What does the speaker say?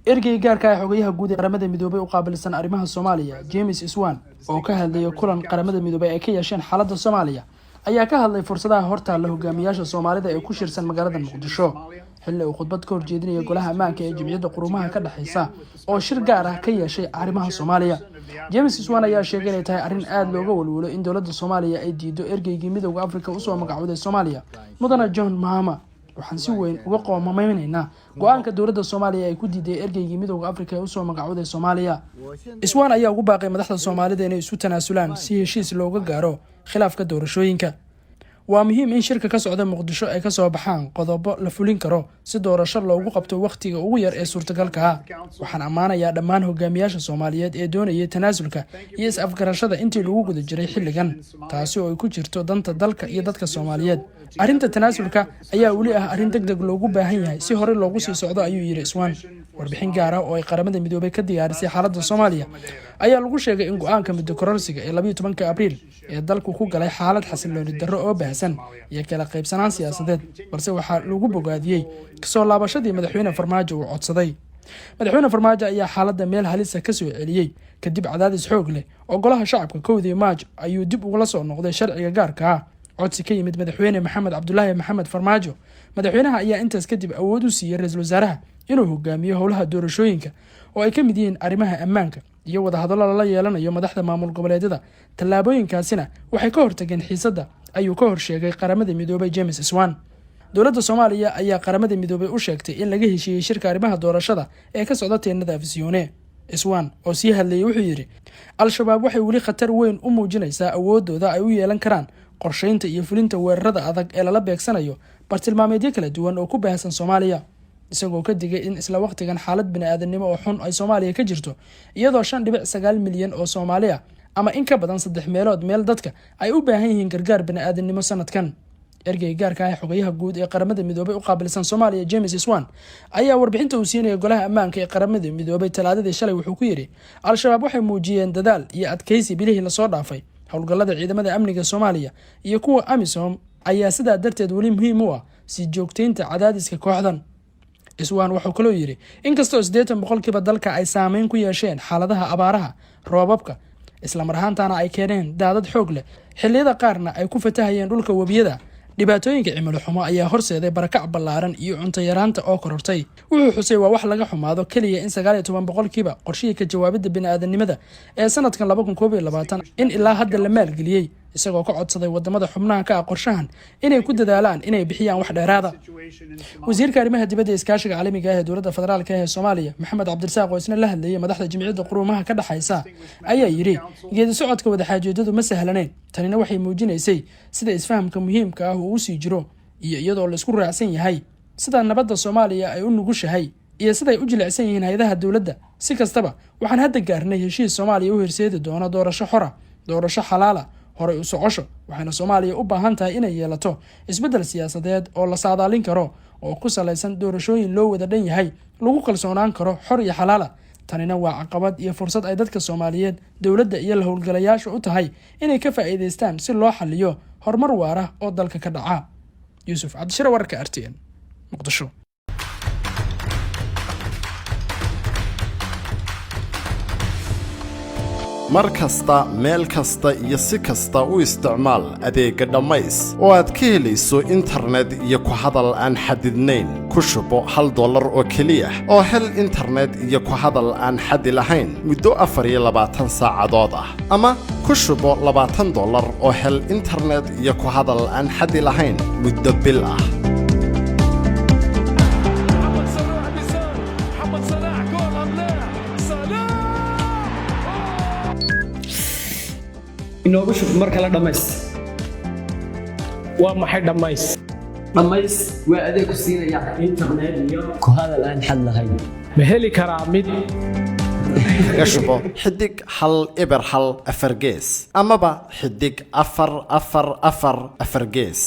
ergey gaarka ah xogayaha guud ee qaramada midoobay u qaabilsan arrimaha Soomaaliya James Iswan oo ka hadlay kulan qaramada midoobay ay ka yeesheen xaaladda Soomaaliya ayaa ka hadlay fursadaha hortaalla hogaamiyaasha Soomaalida ee ku shirsan magaalada Muqdisho xilli uu khudbad ka horjeedinaya golaha ammaanka ee Jimciyadda Quruumaha ka dhaxaysa oo shir gaar ah ka yeeshay arrimaha Soomaaliya. James Iswan ayaa sheegay inay tahay arrin aad looga walwalo in dowladda Soomaaliya ay diido ergeygii midowga Afrika u soo magacowday Soomaaliya mudane John Mahama. waxaan si weyn uga qoomameynaynaa go'aanka dowladda Soomaaliya ay ku diiday ergeygii midowga Afrika ee u soo magacowday Soomaaliya. Iswan ayaa ugu baaqay madaxda Soomaalida inay isu tanaasulaan si heshiis looga gaaro khilaafka doorashooyinka. waa muhiim in shirka ka socda Muqdisho ay ka soo baxaan qodobo la fulin karo si doorasho loogu qabto waqtiga ugu yar ee suurtagalka ah. waxaan ammaanayaa dhammaan hogaamiyaasha Soomaaliyeed ee doonayay tanaasulka iyo is-afgarashada intii lagu guda jiray xilligan, taasi oo ay ku jirto danta dalka iyo dadka Soomaaliyeed. arrinta tanaasulka ayaa weli ah arrin degdeg loogu baahan yahay si hore loogu sii socdo, ayuu yiri Iswan. warbixin gaar ah oo ay qaramada midoobay ka diyaarisay xaaladda Soomaaliya ayaa lagu sheegay in go'aanka muddo kororsiga ee 12 Abriil ee dalku ku galay xaalad xasilooni darro oo baahsan iyo kala qaybsanaan siyaasadeed, balse waxaa lagu bogaadiyay kasoo laabashadii madaxweyne Farmaajo uu codsaday. madaxweyne Farmaajo ayaa xaaladda meel halis ah ka soo celiyay kadib cadaadis xoog leh oo golaha shacabka 1 Maaj ayuu dib uga soo noqday sharciga gaarka ah codsi ka yimid madaxweyne Maxamed Cabdullaahi Maxamed Farmaajo. madaxweynaha ayaa intaas kadib awood u siiyay ra'iisul wasaaraha inuu hogaamiyo howlaha doorashooyinka oo ay ka mid yihiin arrimaha ammaanka iyo wada hadallo la yeelanayo madaxda maamul goboleedyada. tallaabooyinkaasina waxay ka hortageen xiisadda, ayuu ka horsheegay qaramada midoobay James Iswan. dowladda Soomaaliya ayaa qaramada midoobay u sheegtay in laga heshiiyay shirka arrimaha doorashada ee ka socda teenada Afisyoone. Iswan oo sii hadlayay wuxuu yiri Al-Shabaab waxay weli khatar weyn u muujinaysaa awoodooda ay u yeelan karaan qorsheynta iyo fulinta weerarada adag ee lala beegsanayo bartilmaameedyo kala duwan oo ku baahsan Soomaaliya, isagoo ka digay in isla waqtigan xaalad bini'aadanimo oo xun ay Soomaaliya ka jirto, iyadoo 5.9 milyan oo Soomaali ah ama in ka badan 3 meelood meel dadka ay u baahan yihiin gargaar bini'aadanimo sanadkan. ergey gaarka ah xogayaha guud ee qaramada midoobay u qaabilsan Soomaaliya James Iswan ayaa warbixinta uu siinayay golaha ammaanka ee qaramada midoobay Talaadadii shalay wuxuu ku yiri Al-Shabaab waxay muujiyeen dadaal iyo adkaysi bilihii la soo dhaafay. howlgallada ciidamada amniga Soomaaliya iyo kuwa AMISOM ayaa sidaa darteed weli muhiim u ah si joogteynta cadaadiska kooxdan. Iswan wuxuu kaloo yiri inkastoo 80% dalka ay saameyn ku yeesheen xaaladaha abaaraha, roobabka, isla mar ahaantaana ay keeneen daadad xoog leh, xilliyada qaarna ay ku fatahayeen dhulka wabiyada, dhibaatooyinka cimilo xumo ayaa horseeday barakac ballaaran iyo cunto yaraanta oo korortay. wuxuu xusay waa wax laga xumaado kaliya in 19% qorshihii ka jawaabidda bini'aadanimada ee sanadkan 2021 in ilaa hadda la maalgeliyay, isagoo ka codsaday wadamada xubnaha ka ah qorshahan inay ku dadaalaan inay bixiyaan wax dheeraada. wasiirka arrimaha dibadda ee iskaashiga caalamiga ah ee dowladda federaalka ee Soomaaliya Maxamed Cabdirasaaq oo isna la hadlayay madaxda Jimciyadda Quruumaha ka dhaxaysa ayaa yiri geedi socodka wada xaajoodadu ma sahlanayn, tanina waxay muujinaysay sida isfahamka muhiimka ah uu sii jiro iyo iyadoo la isku raacsan yahay sida nabadda Soomaaliya ay u nugushahay iyo sida ay u jilicsan yihiin hay'adaha dowladda. si kastaba waxaan hadda gaarnay heshiis Soomaaliya u horseedi doona doorasho xor ah, doorasho xalaal ah, horay u socosho. waxayna Soomaaliya u baahan tahay inay yeelato isbeddel siyaasadeed oo la saadaalin karo oo ku saleysan doorashooyin loo wada dhan yahay, lagu kalsoonaan karo, xor iyo xalaal ah. tanina waa caqabad iyo fursad ay dadka Soomaaliyeed, dowladda iyo la howlgalayaasha u tahay inay ka faa'iideystaan si loo xalliyo horumar waara oo dalka ka dhaca. Yuusuf Cabdishire, wararka RTN, Muqdisho. mar kasta meel kasta iyo si kasta u isticmaal adeega Dhammays oo aad ka helayso internet iyo ku hadal aan xadidnayn. ku shubo $1 oo kaliya oo hel internet iyo ku hadal aan xad lahayn muddo 24 saacadood ah, ama ku shubo $20 oo hel internet iyo ku hadal aan xad lahayn muddo bil ah. inoogu shub marka la Dhammays. waa maxay Dhammays? Dhammays waa adeeg ku siinaya internet iyo ku hadal aan xad lahayn. ma heli karaa mid gashubo xidig 1 4 gees amaba xidig 4 4 4 gees.